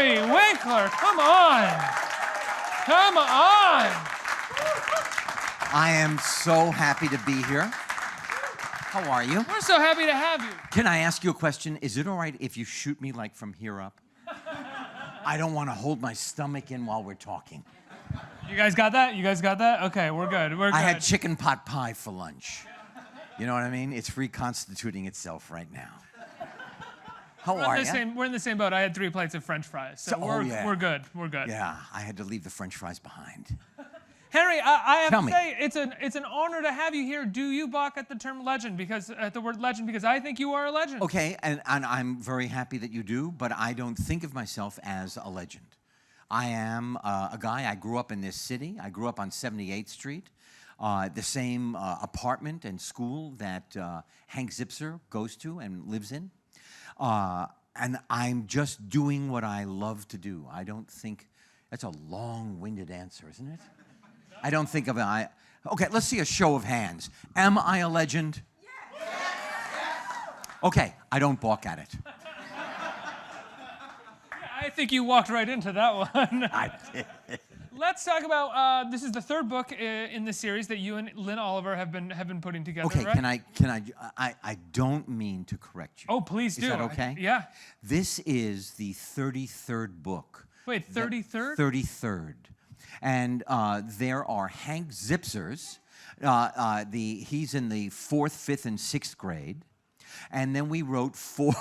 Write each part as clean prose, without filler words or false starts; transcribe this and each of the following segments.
Henry Winkler, come on. Come on. I am so happy to be here. How are you? We're so happy to have you. Can I ask you a question? Is it all right if you shoot me like from here up? I don't want to hold my stomach in while we're talking. You guys got that? You guys got that? Okay, we're good. We're good. I had chicken pot pie for lunch. You know what I mean? It's reconstituting itself right now. How are you? We're in the same boat. I had 3 plates of French fries, so we're good. We're good. Yeah, I had to leave the French fries behind. Henry, I have Tell to me. say it's an honor to have you here. Do you balk at the term legend at the word legend because I think you are a legend? Okay, and I'm very happy that you do, but I don't think of myself as a legend. I am a guy. I grew up in this city. I grew up on 78th Street, the same apartment and school that Hank Zipser goes to and lives in. And I'm just doing what I love to do. I don't think that's a long-winded answer, isn't it? I don't think of it. Okay, let's see a show of hands. Am I a legend? Yes. Okay, I don't balk at it. I think you walked right into that one. I did. Let's talk about this is the 3rd book in the series that you and Lynn Oliver have been putting together. Okay, right? I don't mean to correct you. Oh, please do. Is that okay? Yeah. This is the 33rd book. Wait, 33rd? 33rd. And there are Hank Zipsers. He's in the 4th, 5th, and 6th grade. And then we wrote four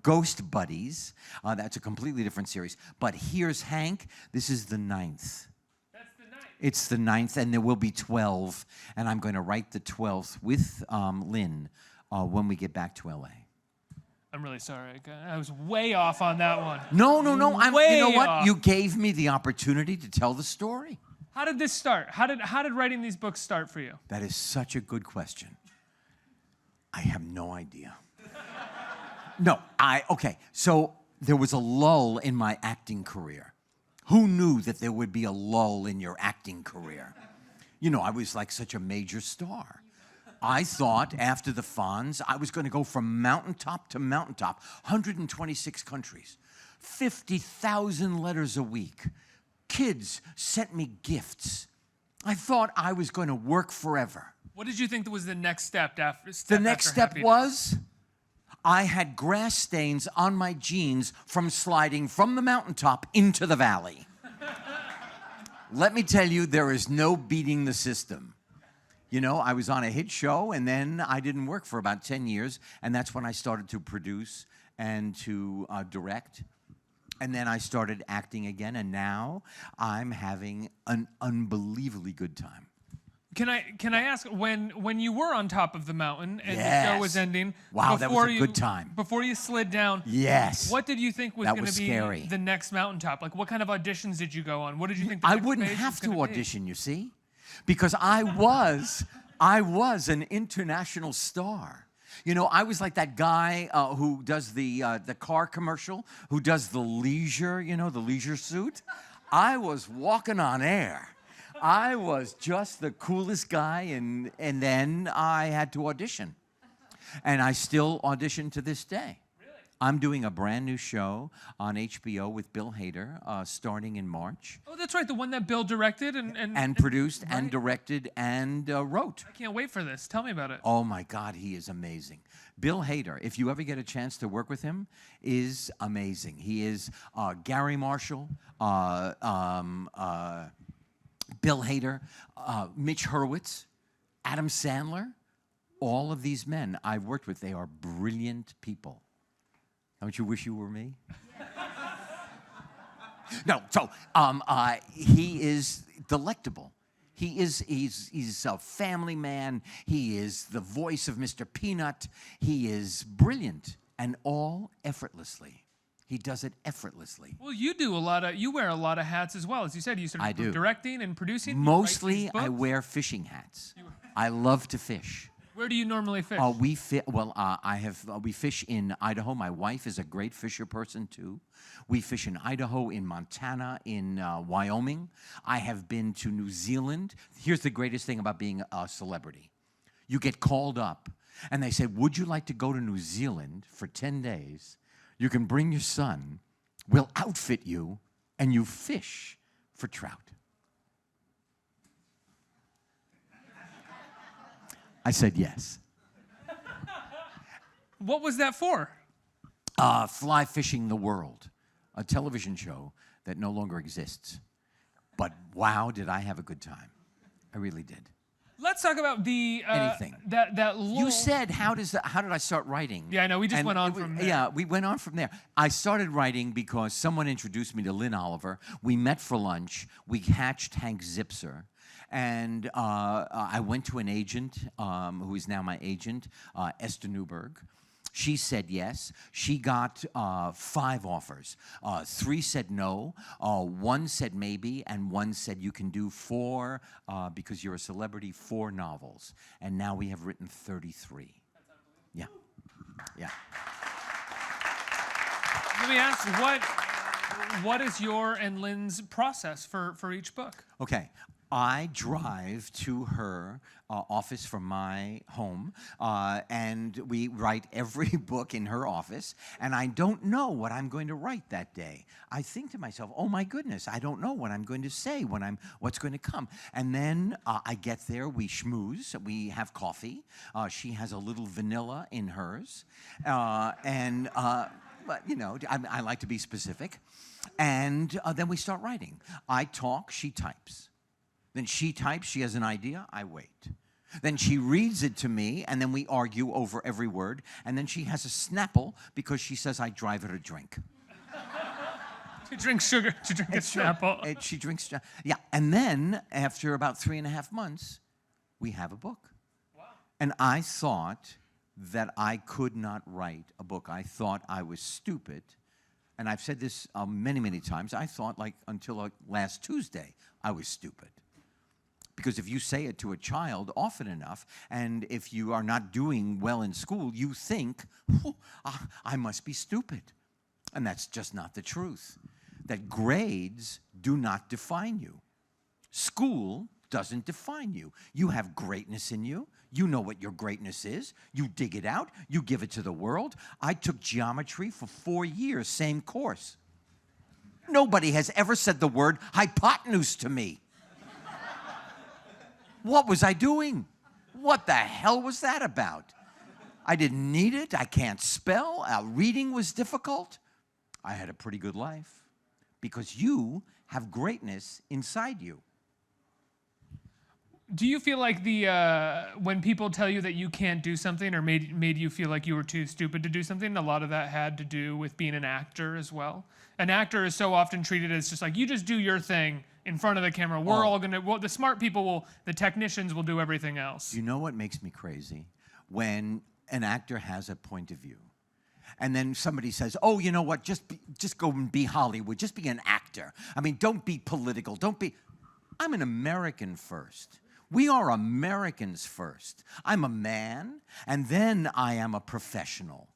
Ghost Buddies. That's a completely different series. But here's Hank. This is the 9th. That's the 9th. It's the 9th, and there will be 12. And I'm going to write the 12th with Lynn when we get back to L.A. I'm really sorry. I was way off on that one. No. You know what? Off. You gave me the opportunity to tell the story. How did this start? How did writing these books start for you? That is such a good question. I have no idea. Okay, so there was a lull in my acting career. Who knew that there would be a lull in your acting career? You know, I was like such a major star. I thought after the Fonz, I was going to go from mountaintop to mountaintop, 126 countries, 50,000 letters a week. Kids sent me gifts. I thought I was going to work forever. What did you think was the next step after? The next step was I had grass stains on my jeans from sliding from the mountaintop into the valley. Let me tell you, there is no beating the system. You know, I was on a hit show, and then I didn't work for about 10 years, and that's when I started to produce and to direct. And then I started acting again, and now I'm having an unbelievably good time. Can I ask, when you were on top of the mountain and Yes. the show was ending, Wow, that was a good time. Before you slid down, Yes. what did you think was going to be scary. the next mountaintop? Like, what kind of auditions did you go on? What did you think? I wouldn't have to audition, you see, because I was an international star. You know, I was like that guy who does the car commercial, who does the leisure, you know, the leisure suit. I was walking on air. I was just the coolest guy, and then I had to audition. And I still audition to this day. Really? I'm doing a brand new show on HBO with Bill Hader starting in March. Oh, that's right, the one that Bill directed and produced right. and directed and wrote. I can't wait for this. Tell me about it. Oh, my God, he is amazing. Bill Hader, if you ever get a chance to work with him, is amazing. He is Gary Marshall, Bill Hader, Mitch Hurwitz, Adam Sandler, all of these men I've worked with, they are brilliant people. Don't you wish you were me? No, so he is delectable. He's a family man. He is the voice of Mr. Peanut. He is brilliant, and all effortlessly. He does it effortlessly. Well, you wear a lot of hats as well. As you said, you started directing and producing. Mostly, I wear fishing hats. I love to fish. Where do you normally fish? We fish in Idaho. My wife is a great fisher person too. We fish in Idaho, in Montana, in Wyoming. I have been to New Zealand. Here's the greatest thing about being a celebrity. You get called up, and they say, would you like to go to New Zealand for 10 days You can bring your son. We'll outfit you, and you fish for trout. I said yes. What was that for? Fly Fishing the World, a television show that no longer exists. But wow, did I have a good time. I really did. Let's talk about the Anything. That lull. You said, how did I start writing? Yeah, I know. We just went on from there. Yeah, we went on from there. I started writing because someone introduced me to Lynn Oliver. We met for lunch. We hatched Hank Zipser. And I went to an agent, who is now my agent, Esther Newberg. She said yes. She got 5 offers. 3 said no, 1 said maybe, and 1 said you can do 4, because you're a celebrity, 4 novels. And now we have written 33. Yeah. Yeah. Let me ask, what is your and Lynn's process for each book? Okay. I drive to her office from my home, and we write every book in her office, and I don't know what I'm going to write that day. I think to myself, oh my goodness, I don't know what I'm going to say, what's going to come. And then I get there, we schmooze, we have coffee. She has a little vanilla in hers, but you know, I like to be specific. And then we start writing. I talk, she types. Then she types, she has an idea, I wait. Then she reads it to me, and then we argue over every word. And then she has a Snapple because she says I drive her to drink. To drink sugar, to drink a Snapple. She drinks, yeah. And then after about 3.5 months, we have a book. Wow. And I thought that I could not write a book. I thought I was stupid. And I've said this many, many times. I thought, like, until last Tuesday, I was stupid. Because if you say it to a child often enough, and if you are not doing well in school, you think, oh, I must be stupid. And that's just not the truth. That grades do not define you. School doesn't define you. You have greatness in you. You know what your greatness is. You dig it out. You give it to the world. I took geometry for 4 years, same course. Nobody has ever said the word hypotenuse to me. What was I doing? What the hell was that about? I didn't need it. I can't spell. Reading was difficult. I had a pretty good life because you have greatness inside you. Do you feel like when people tell you that you can't do something or made you feel like you were too stupid to do something, a lot of that had to do with being an actor as well? An actor is so often treated as just like, you just do your thing in front of the camera. We're all going to, the smart people the technicians will do everything else. You know what makes me crazy? When an actor has a point of view. And then somebody says, oh, you know what, just go and be Hollywood. Just be an actor. I mean, don't be political. I'm an American first. We are Americans first. I'm a man, and then I am a professional.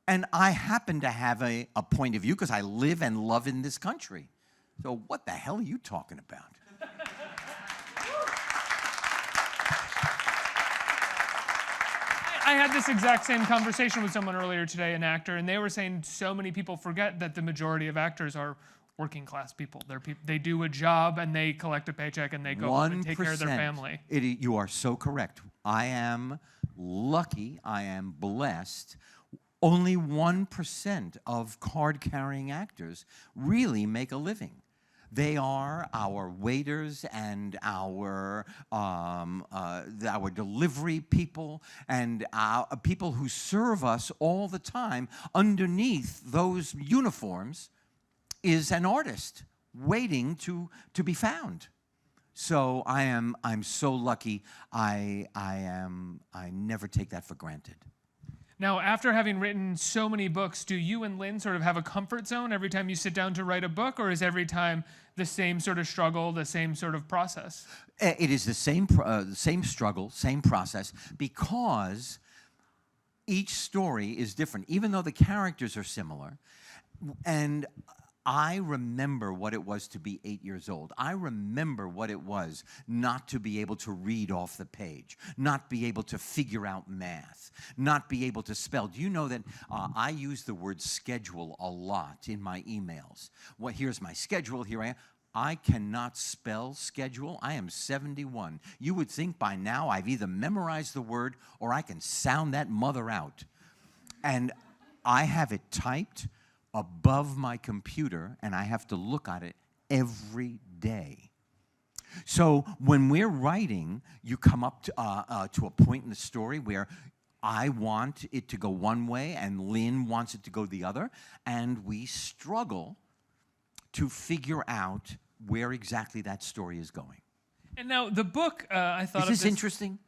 And I happen to have a point of view because I live and love in this country. So what the hell are you talking about? I had this exact same conversation with someone earlier today, an actor, and they were saying so many people forget that the majority of actors are working class people. They do a job and they collect a paycheck and they go home and take care of their family. You are so correct. I am lucky, I am blessed. Only 1% of card-carrying actors really make a living. They are our waiters and our delivery people and people who serve us all the time. Underneath those uniforms is an artist waiting to be found. So I'm so lucky. I never take that for granted. Now, after having written so many books, do you and Lynn sort of have a comfort zone every time you sit down to write a book, or is every time the same sort of struggle, the same sort of process? It is the same struggle, same process, because each story is different, even though the characters are similar. And I remember what it was to be 8 years old. I remember what it was not to be able to read off the page, not be able to figure out math, not be able to spell. Do you know that I use the word schedule a lot in my emails? Well, here's my schedule. Here I am. I cannot spell schedule. I am 71. You would think by now I've either memorized the word or I can sound that mother out. And I have it typed above my computer, and I have to look at it every day. So when we're writing, you come up to a point in the story where I want it to go one way and Lynn wants it to go the other, and we struggle to figure out where exactly that story is going. And now the book, I thought Is this interesting?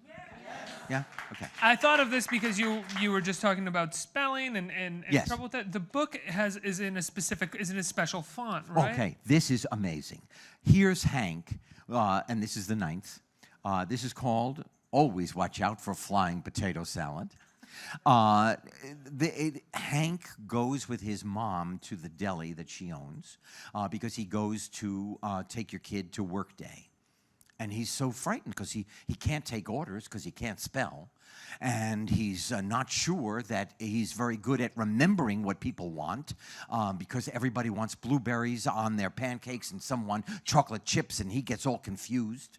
Yeah? Okay. I thought of this because you were just talking about spelling and Yes. trouble with that. The book is in a special font, right? Okay, this is amazing. Here's Hank, and this is the 9th. This is called Always Watch Out for Flying Potato Salad. Hank goes with his mom to the deli that she owns because he goes to take your kid to work day. And he's so frightened because he can't take orders because he can't spell. And he's not sure that he's very good at remembering what people want because everybody wants blueberries on their pancakes and someone chocolate chips, and he gets all confused.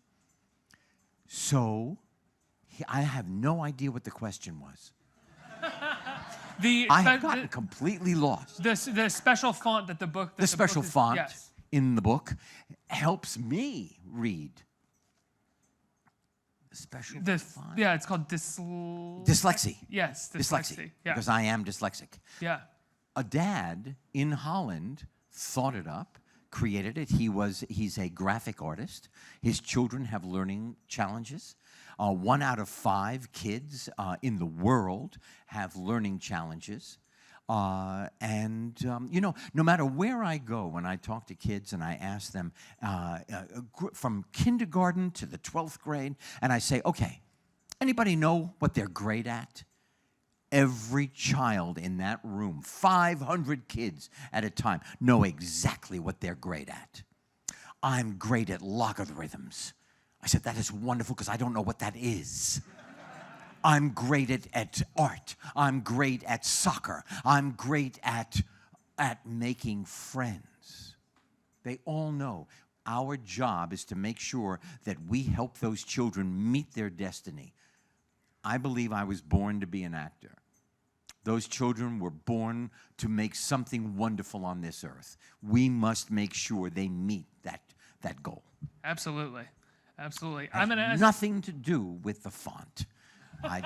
So I have no idea what the question was. I have gotten completely lost. The special font that the book... The special font yes. in the book helps me read. Special font? Yeah, it's called dyslexia. Yes, dyslexia. Yeah. Because I am dyslexic. Yeah. A dad in Holland thought it up, created it. He's a graphic artist. His children have learning challenges. 1 out of 5 kids in the world have learning challenges. You know, no matter where I go, when I talk to kids and I ask them from kindergarten to the 12th grade, and I say, okay, anybody know what they're great at? Every child in that room, 500 kids at a time, know exactly what they're great at. I'm great at logarithms. I said, that is wonderful because I don't know what that is. I'm great at art. I'm great at soccer. I'm great at making friends. They all know our job is to make sure that we help those children meet their destiny. I believe I was born to be an actor. Those children were born to make something wonderful on this earth. We must make sure they meet that goal. Absolutely. Absolutely. I'm going to ask nothing to do with the font. Well, I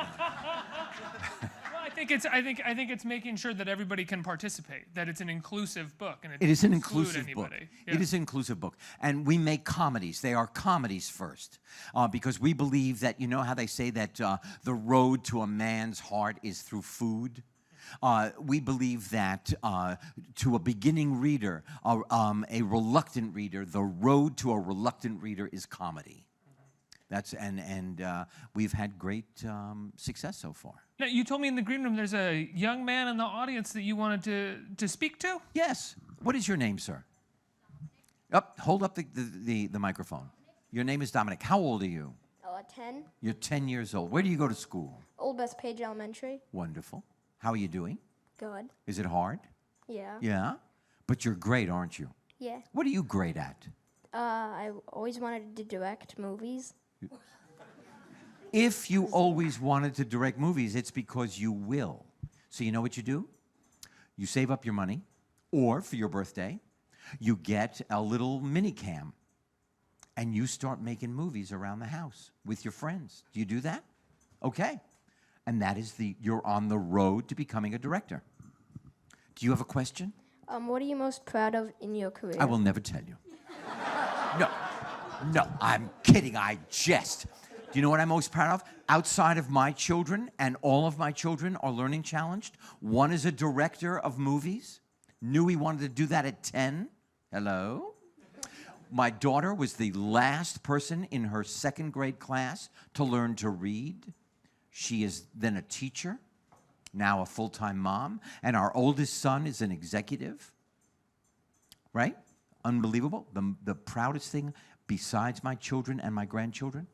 think it's making sure that everybody can participate, that it's an inclusive book, and it is an inclusive book. Yeah. It is an inclusive book, and we make comedies. They are comedies first, because we believe that, you know how they say that the road to a man's heart is through food. We believe that to a beginning reader, a reluctant reader, the road to a reluctant reader is comedy. We've had great success so far. Now, you told me in the green room there's a young man in the audience that you wanted to speak to? Yes. What is your name, sir? Hold up the microphone. Your name is Dominic. How old are you? 10. You're 10 years old. Where do you go to school? Old Bethpage Elementary. Wonderful. How are you doing? Good. Is it hard? Yeah. Yeah? But you're great, aren't you? Yeah. What are you great at? I always wanted to direct movies. If you always wanted to direct movies, it's because you will. So you know what you do? You save up your money, or for your birthday, you get a little mini cam, and you start making movies around the house with your friends. Do you do that? Okay. And that is you're on the road to becoming a director. Do you have a question? What are you most proud of in your career? I will never tell you. No, I'm kidding. I jest. Do you know what I'm most proud of? Outside of my children, and all of my children are learning challenged. One is a director of movies. Knew he wanted to do that at 10. Hello? My daughter was the last person in her 2nd grade class to learn to read. She is then a teacher, now a full-time mom, and our oldest son is an executive. right? Unbelievable. The proudest thing, besides my children and my grandchildren,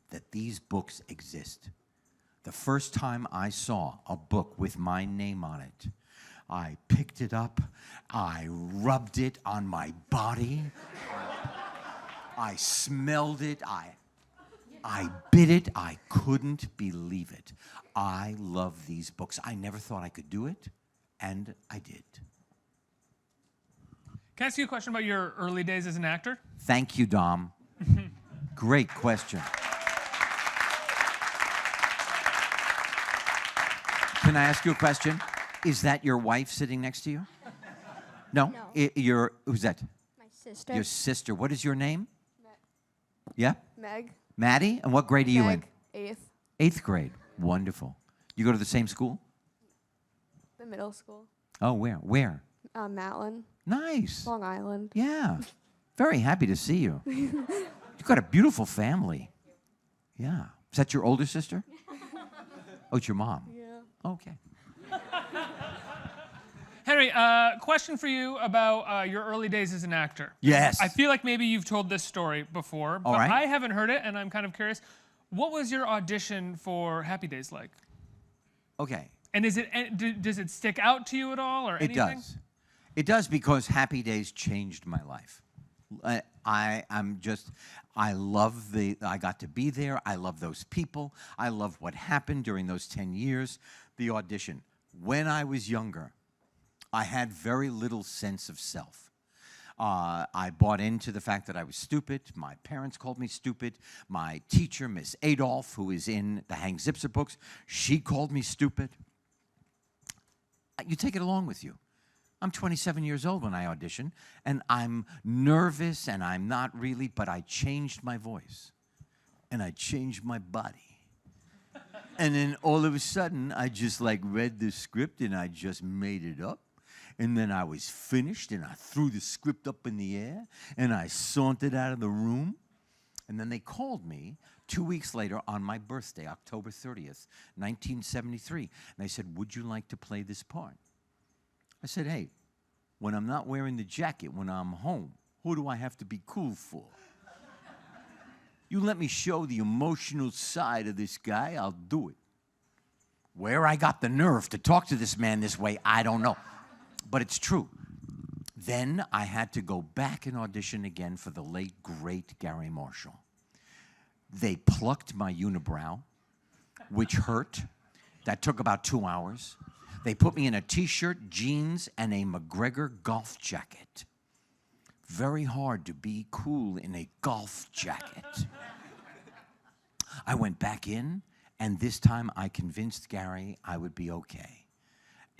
that these books exist. The first time I saw a book with my name on it, I picked it up, I rubbed it on my body, I smelled it, I bit it, I couldn't believe it. I love these books. I never thought I could do it, and I did. Can I ask you a question about your early days as an actor? Thank you, Dom. Great question. Can I ask you a question? Is that your wife sitting next to you? No? No. Who's that? My sister. Your sister. What is your name? Yeah? Meg. Maddie? And what grade are you in? Meg, 8th. 8th grade. Wonderful. You go to the same school? The middle school. Oh, where? Where? Matlin. Nice. Long Island. Yeah. Very happy to see you. You've got a beautiful family. Yeah. Is that your older sister? Oh, it's your mom. Yeah. Okay. Henry, question for you about your early days as an actor. Yes. I feel like maybe you've told this story before, but right. I haven't heard it, and I'm kind of curious. What was your audition for Happy Days like? Okay. And does it stick out to you at all, or It anything? does. It does, because Happy Days changed my life. I got to be there. I love those people. I love what happened during those 10 years. The audition. When I was younger, I had very little sense of self. I bought into the fact that I was stupid. My parents called me stupid. My teacher, Miss Adolph, who is in the Hank Zipser books, she called me stupid. You take it along with you. I'm 27 years old when I audition, and I'm nervous, and I'm not really, but I changed my voice, and I changed my body. And then all of a sudden, I just read the script, and I just made it up. And then I was finished, and I threw the script up in the air, and I sauntered out of the room. And then they called me 2 weeks later on my birthday, October 30th, 1973. And they said, "Would you like to play this part?" I said, "Hey, when I'm not wearing the jacket, when I'm home, who do I have to be cool for? You let me show the emotional side of this guy, I'll do it." Where I got the nerve to talk to this man this way, I don't know. But it's true. Then I had to go back and audition again for the late, great Gary Marshall. They plucked my unibrow, which hurt. That took about 2 hours. They put me in a T-shirt, jeans, and a McGregor golf jacket. Very hard to be cool in a golf jacket. I went back in, and this time I convinced Gary I would be okay.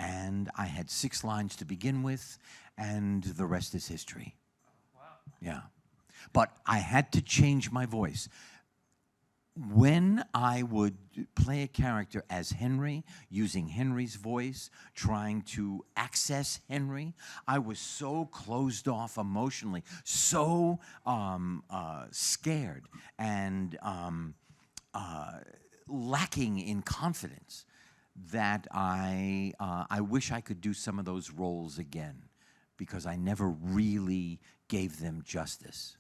And I had 6 lines to begin with, and the rest is history. Wow. Yeah. But I had to change my voice. When I would play a character as Henry, using Henry's voice, trying to access Henry, I was so closed off emotionally, so scared and lacking in confidence that I wish I could do some of those roles again, because I never really gave them justice.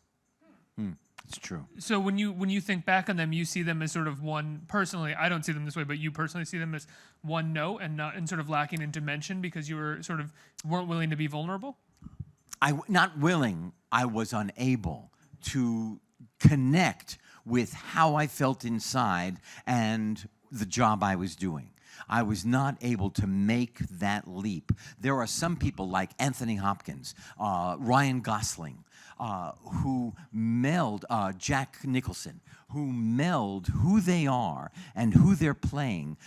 It's true. So when you think back on them, you see them as sort of one. Personally, I don't see them this way, but you personally see them as one note and sort of lacking in dimension because you weren't willing to be vulnerable. Not willing. I was unable to connect with how I felt inside and the job I was doing. I was not able to make that leap. There are some people like Anthony Hopkins, Ryan Gosling, who meld, Jack Nicholson, who meld who they are and who they're playing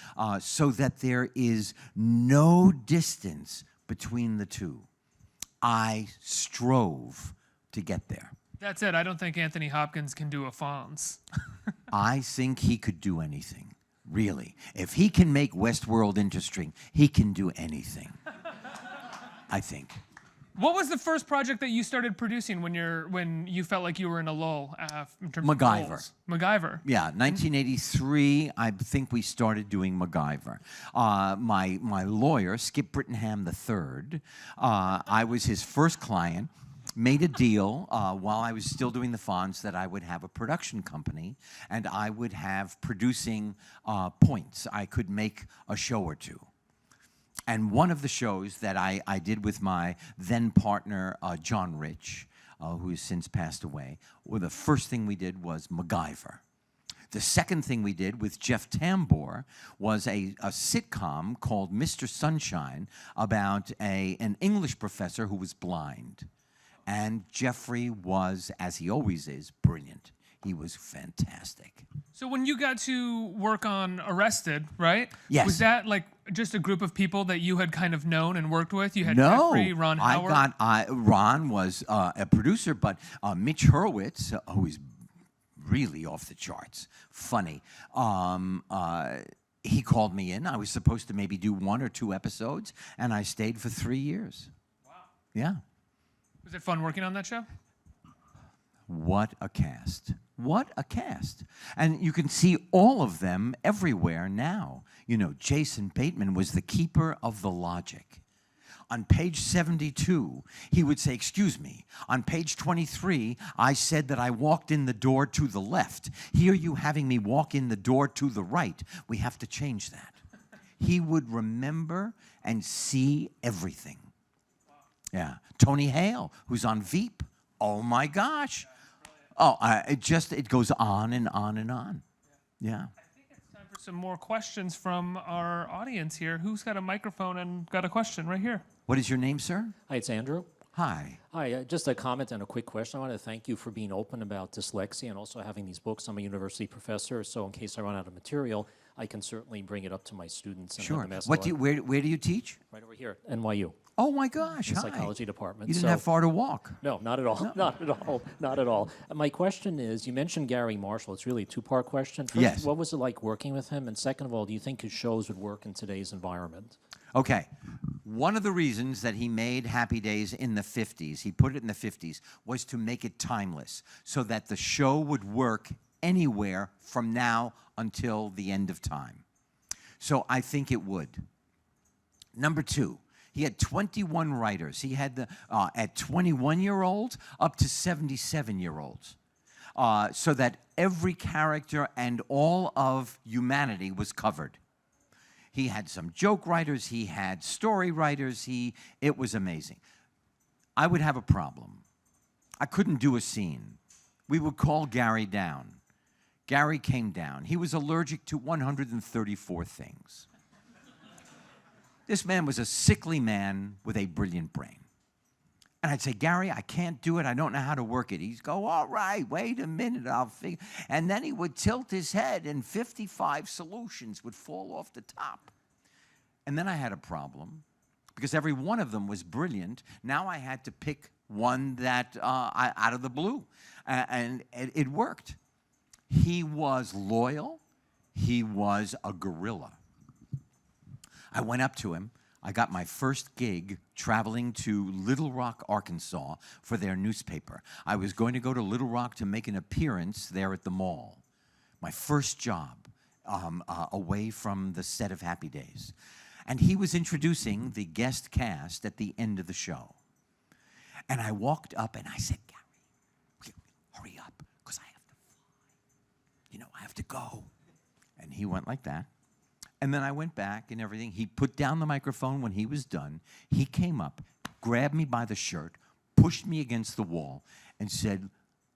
so that there is no distance between the two. I strove to get there. That said, I don't think Anthony Hopkins can do a Fonz. I think he could do anything, really. If he can make Westworld interesting, he can do anything, I think. What was the first project that you started producing when you felt like you were in a lull in terms MacGyver. of roles? MacGyver. Yeah, 1983, I think we started doing MacGyver. My lawyer, Skip Brittenham III, I was his first client, made a deal while I was still doing the Fonz that I would have a production company and I would have producing points. I could make a show or two. And one of the shows that I did with my then partner, John Rich, who has since passed away, well, the first thing we did was MacGyver. The second thing we did with Jeff Tambor was a sitcom called Mr. Sunshine about an English professor who was blind. And Jeffrey was, as he always is, brilliant. He was fantastic. So when you got to work on Arrested, right? Yes. Was that like just a group of people that you had kind of known and worked with? You had No, Jeffrey, Ron Howard. Ron was a producer, but Mitch Hurwitz, who is really off the charts, funny. He called me in. I was supposed to maybe do 1 or 2 episodes, and I stayed for 3 years. Wow. Yeah. Was it fun working on that show? What a cast. What a cast. And you can see all of them everywhere now. You know, Jason Bateman was the keeper of the logic. On page 72, he would say, excuse me, on page 23, I said that I walked in the door to the left. Here you having me walk in the door to the right. We have to change that. He would remember and see everything. Yeah. Tony Hale, who's on Veep. Oh, my gosh. Oh, it goes on and on and on. Yeah. I think it's time for some more questions from our audience here. Who's got a microphone and got a question right here? What is your name, sir? Hi, it's Andrew. Hi. Hi, just a comment and a quick question. I want to thank you for being open about dyslexia and also having these books. I'm a university professor, so in case I run out of material, I can certainly bring it up to my students. And Sure. have them ask What a do lot. where do you teach? Right over here, NYU, Oh my gosh! the Hi. psychology department. You didn't So- have far to walk. No, not at all. Not at all. Not at all. My question is, you mentioned Gary Marshall. It's really a two-part question. First, Yes. what was it like working with him? And second of all, do you think his shows would work in today's environment? Okay. One of the reasons that he made Happy Days in the 50s, he put it in the 50s, was to make it timeless so that the show would work anywhere from now until the end of time. So I think it would. Number 2, he had 21 writers. He had the at 21-year-olds up to 77-year-olds. So that every character and all of humanity was covered. He had some joke writers, he had story writers, it was amazing. I would have a problem. I couldn't do a scene. We would call Gary down. Gary came down. He was allergic to 134 things. This man was a sickly man with a brilliant brain. And I'd say, Gary, I can't do it. I don't know how to work it. He'd go, all right, wait a minute, I'll figure. And then he would tilt his head and 55 solutions would fall off the top. And then I had a problem because every one of them was brilliant. Now I had to pick one that out of the blue. And it worked. He was loyal. He was a gorilla. I went up to him. I got my first gig traveling to Little Rock, Arkansas for their newspaper. I was going to go to Little Rock to make an appearance there at the mall. My first job away from the set of Happy Days. And he was introducing the guest cast at the end of the show. And I walked up and I said, Gary, hurry up, because I have to fly. You know, I have to go. And he went like that. And then I went back and everything. He put down the microphone when he was done. He came up, grabbed me by the shirt, pushed me against the wall, and said,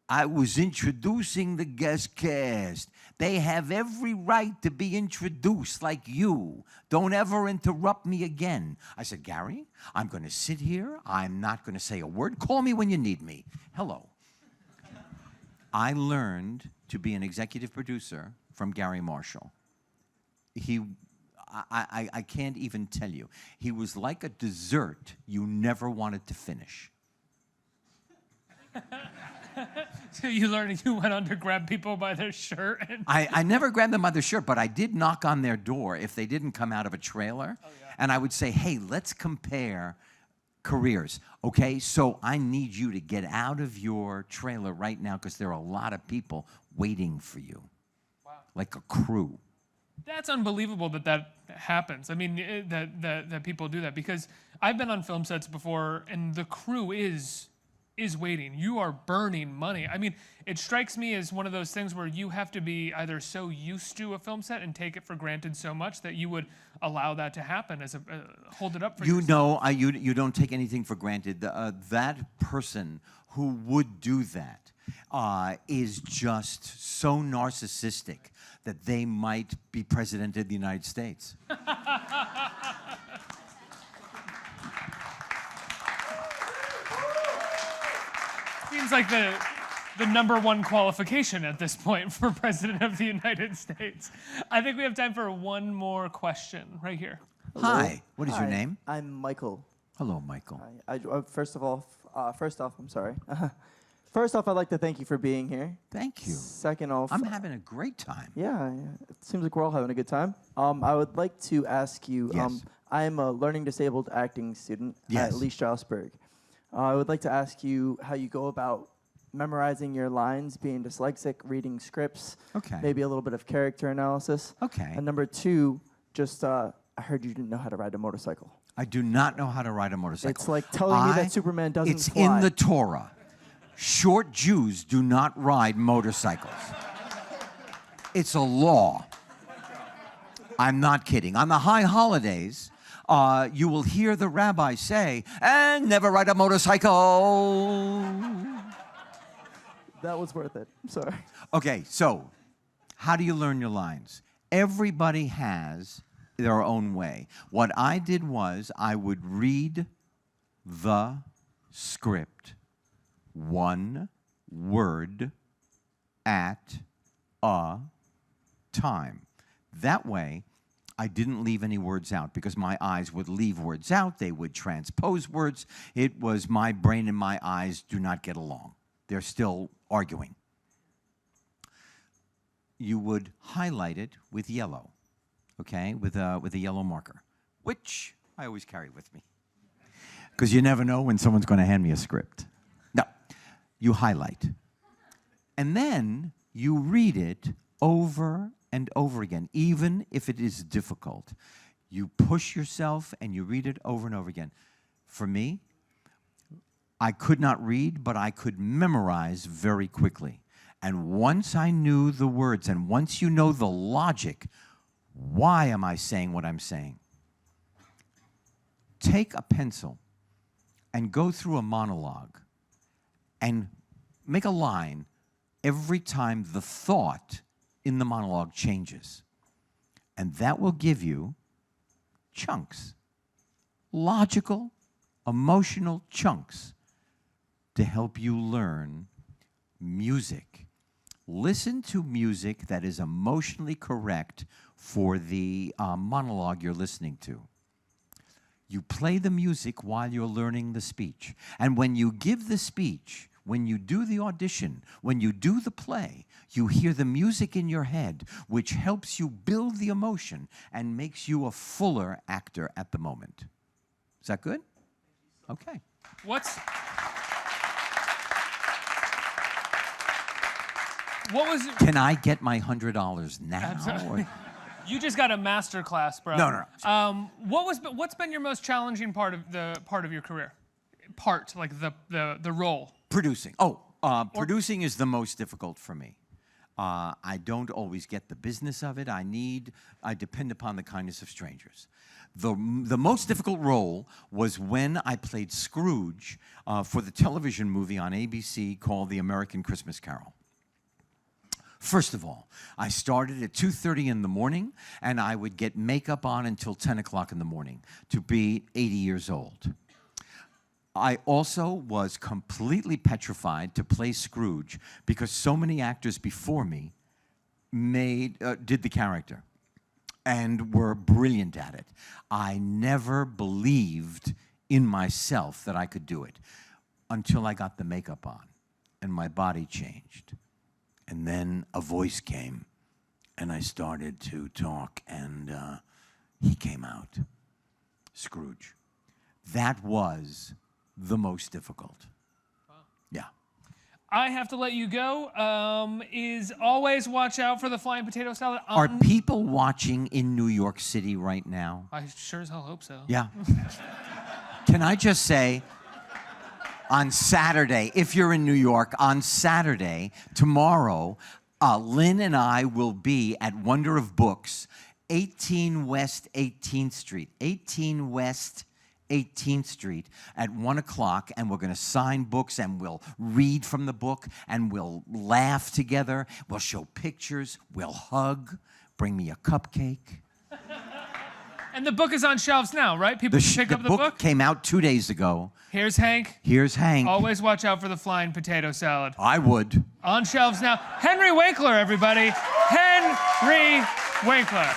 I was introducing the guest cast. They have every right to be introduced like you. Don't ever interrupt me again. I said, Gary, I'm going to sit here. I'm not going to say a word. Call me when you need me. Hello. I learned to be an executive producer from Gary Marshall. I can't even tell you. He was like a dessert you never wanted to finish. So you learned, you went on to grab people by their shirt. And I never grabbed them by their shirt, but I did knock on their door if they didn't come out of a trailer. Oh, yeah. And I would say, hey, let's compare careers. Okay, so I need you to get out of your trailer right now because there are a lot of people waiting for you. Wow. Like a crew. That's unbelievable that that happens. I mean, that people do that, because I've been on film sets before, and the crew is waiting. You are burning money. I mean, it strikes me as one of those things where you have to be either so used to a film set and take it for granted so much that you would allow that to happen as a hold it up for yourself. You don't take anything for granted. That person who would do that is just so narcissistic that they might be president of the United States. Seems like the number one qualification at this point for president of the United States. I think we have time for one more question right here. Hi, what is your Hi, name? I'm Michael. Hello, Michael. First off, I'm sorry. First off, I'd like to thank you for being here. Thank you. Second off, I'm having a great time. yeah, it seems like we're all having a good time. I would like to ask you, Yes. I am a learning disabled acting student Yes. at Lee Strasberg. I would like to ask you how you go about memorizing your lines, being dyslexic, reading scripts, Okay. maybe a little bit of character analysis. Okay. And number two, just I heard you didn't know how to ride a motorcycle. I do not know how to ride a motorcycle. It's like telling me that Superman doesn't It's fly. in the Torah. Short Jews do not ride motorcycles. It's a law. I'm not kidding. On the high holidays, you will hear the rabbi say, "And never ride a motorcycle." That was worth it. I'm sorry. Okay, so how do you learn your lines? Everybody has their own way. What I did was I would read the script one word at a time. That way, I didn't leave any words out because my eyes would leave words out. They would transpose words. It was my brain and my eyes do not get along. They're still arguing. You would highlight it with yellow, okay, with a yellow marker, which I always carry with me because you never know when someone's going to hand me a script. No, you highlight. And then you read it over and over again, even if it is difficult. You push yourself and you read it over and over again. For me, I could not read, but I could memorize very quickly. And once I knew the words, and once you know the logic, why am I saying what I'm saying? Take a pencil and go through a monologue and make a line every time the thought in the monologue changes. And that will give you chunks, logical, emotional chunks to help you learn music. Listen to music that is emotionally correct for the monologue you're listening to. You play the music while you're learning the speech. And when you give the speech, when you do the audition, when you do the play, you hear the music in your head, which helps you build the emotion and makes you a fuller actor at the moment. Is that good? Okay. What was Can I get my $100 now? Or- You just got a master class, bro. No. What's been your most challenging part of your career? Like the role. Producing. Producing is the most difficult for me. I don't always get the business of it. I depend upon the kindness of strangers. The most difficult role was when I played Scrooge for the television movie on ABC called The American Christmas Carol. First of all, I started at 2:30 in the morning, and I would get makeup on until 10 o'clock in the morning to be 80 years old. I also was completely petrified to play Scrooge because so many actors before me did the character and were brilliant at it. I never believed in myself that I could do it until I got the makeup on and my body changed. And then a voice came, and I started to talk, and he came out, Scrooge. that was the most difficult. Yeah. I have to let you go. Is always watch out for the flying potato salad. Are people watching in New York City right now? I sure as hell hope so. Yeah. Can I just say, on Saturday, if you're in New York, on Saturday, tomorrow, Lynn and I will be at Wonder of Books, 18 West 18th Street. 18 West 18th Street at 1 o'clock, and we're going to sign books, and we'll read from the book, and we'll laugh together. We'll show pictures. We'll hug. Bring me a cupcake. And the book is on shelves now, right? People can pick up the book. Came out 2 days ago. Here's Hank. Here's Hank. Always watch out for the flying potato salad. I would. On shelves now. Henry Winkler, everybody. Henry Winkler.